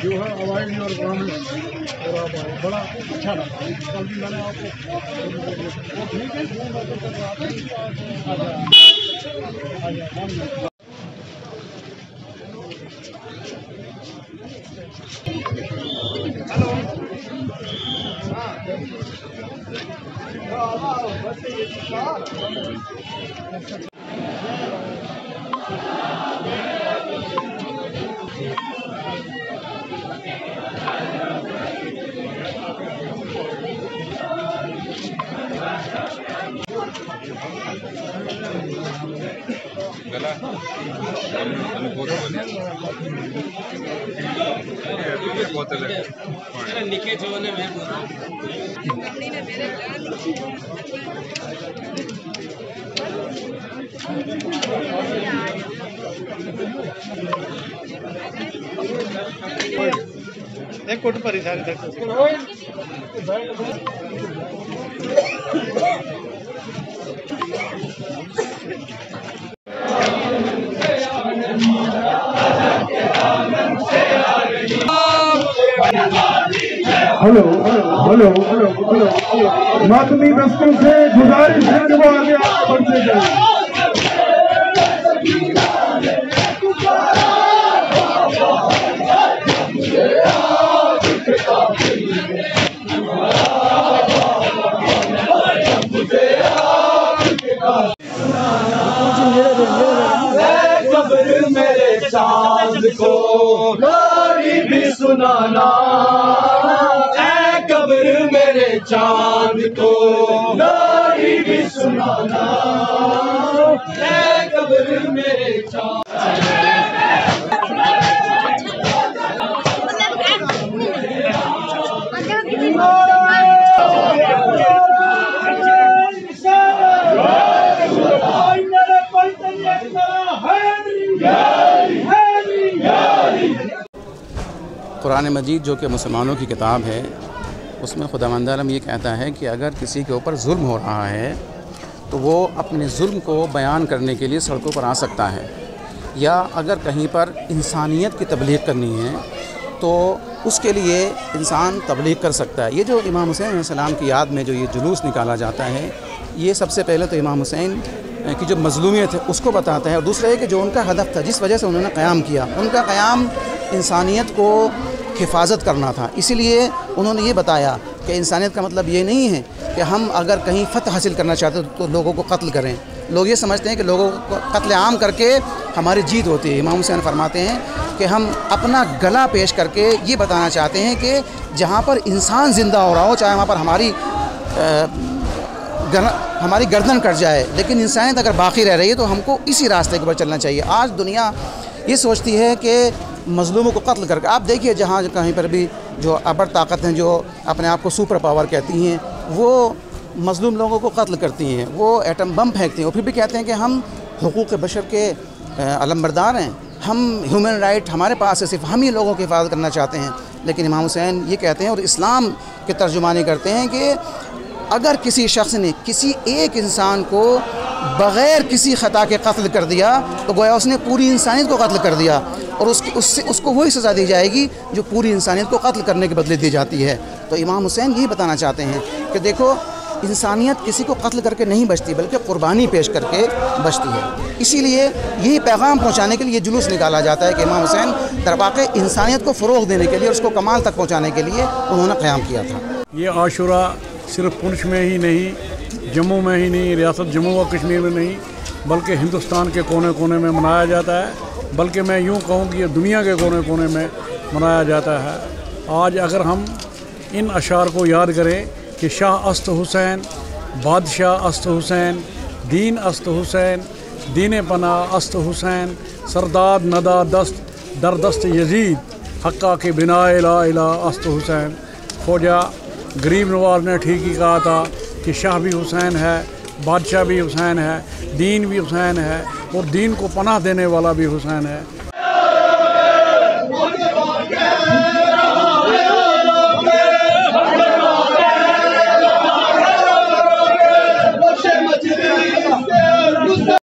जो है अवाइड और गवर्नमेंट और आप बड़ा अच्छा लगा। कल भी मैंने आपको ठीक है गला बोतल निके जो ने मैं बोल रहा हूँ एक कोट पर ही सारे हेलो हेलो हेलो हेलो मातमी दस्तों से गुजारिश है कि वो आगे बढ़ते जाए। कब्र मेरे चांद को लोरी भी सुनाना, कब्र मेरे चांद को लोरी भी सुनाना, कब्र मेरे चांद। कुरान मजीद जो कि मुसलमानों की किताब है, उसमें खुदावंद आलम ये कहता है कि अगर किसी के ऊपर जुल्म हो रहा है तो वो अपने जुल्म को बयान करने के लिए सड़कों पर आ सकता है, या अगर कहीं पर इंसानियत की तबलीग करनी है तो उसके लिए इंसान तबलीग कर सकता है। ये जो इमाम हुसैन अलैहिस्सलाम की याद में जो ये जुलूस निकाला जाता है, ये सबसे पहले तो इमाम हुसैन की जो मज़लूमियत है उसको बताता है, और दूसरा है कि जो उनका हदफ था, जिस वजह से उन्होंने क़याम किया, उनका क़याम इंसानियत को हिफाजत करना था। इसीलिए उन्होंने ये बताया कि इंसानियत का मतलब ये नहीं है कि हम अगर कहीं फ़तह हासिल करना चाहते तो लोगों को कत्ल करें। लोग ये समझते हैं कि लोगों को कत्ल आम करके हमारी जीत होती है। इमाम हुसैन फरमाते हैं कि हम अपना गला पेश करके ये बताना चाहते हैं कि जहाँ पर इंसान ज़िंदा हो रहा हो, चाहे वहाँ पर हमारी गर्दन कट जाए, लेकिन इंसानियत अगर बाकी रह रही है तो हमको इसी रास्ते के ऊपर चलना चाहिए। आज दुनिया ये सोचती है कि मज़लूमों को कत्ल करके, आप देखिए जहाँ कहीं पर भी जो अबर ताकत हैं, जो अपने आप को सुपर पावर कहती हैं, वो मज़लूम लोगों को कत्ल करती हैं, वो एटम बम फेंकती हैं, और फिर भी कहते हैं कि हम हुकूक़ बशर के अलमबरदार हैं, हम ह्यूमन राइट हमारे पास है, सिर्फ हम ही लोगों की हिफाजत करना चाहते हैं। लेकिन इमाम हुसैन ये कहते हैं और इस्लाम के तर्जुमानी करते हैं कि अगर किसी शख्स ने किसी एक इंसान को बग़ैर किसी ख़ता के कत्ल कर दिया तो गोया उसने पूरी इंसानियत को कत्ल कर दिया, और उसको वही सज़ा दी जाएगी जो पूरी इंसानियत को कत्ल करने के बदले दी जाती है। तो इमाम हुसैन यही बताना चाहते हैं कि देखो, इंसानियत किसी को कत्ल करके नहीं बचती, बल्कि क़ुरबानी पेश करके बचती है। इसीलिए यही पैगाम पहुँचाने के लिए ये जुलूस निकाला जाता है कि इमाम हुसैन दरवाक़े इंसानियत को फ़रोग़ देने के लिए और उसको कमाल तक पहुँचाने के लिए उन्होंने क़याम किया था। ये आशुरा सिर्फ पुंछ में ही नहीं, जम्मू में ही नहीं, रियासत जम्मू व कश्मीर में नहीं, बल्कि हिंदुस्तान के कोने कोने में मनाया जाता है। बल्कि मैं यूँ कहूँ कि ये दुनिया के कोने कोने में मनाया जाता है। आज अगर हम इन अशार को याद करें कि शाह अस्त हुसैन, बादशाह अस्त हुसैन, दीन अस्त हुसैन, दीन पना अस्त हुसैन, सरदाद नदा दस्त दरदस्त यजीद, हक्का के बिना ला इला अस्त हुसैन। ख्वाजा गरीब नवाज ने ठीक ही कहा था कि शाह भी हुसैन है, बादशाह भी हुसैन है, दीन भी हुसैन है और दीन को पनाह देने वाला भी हुसैन है।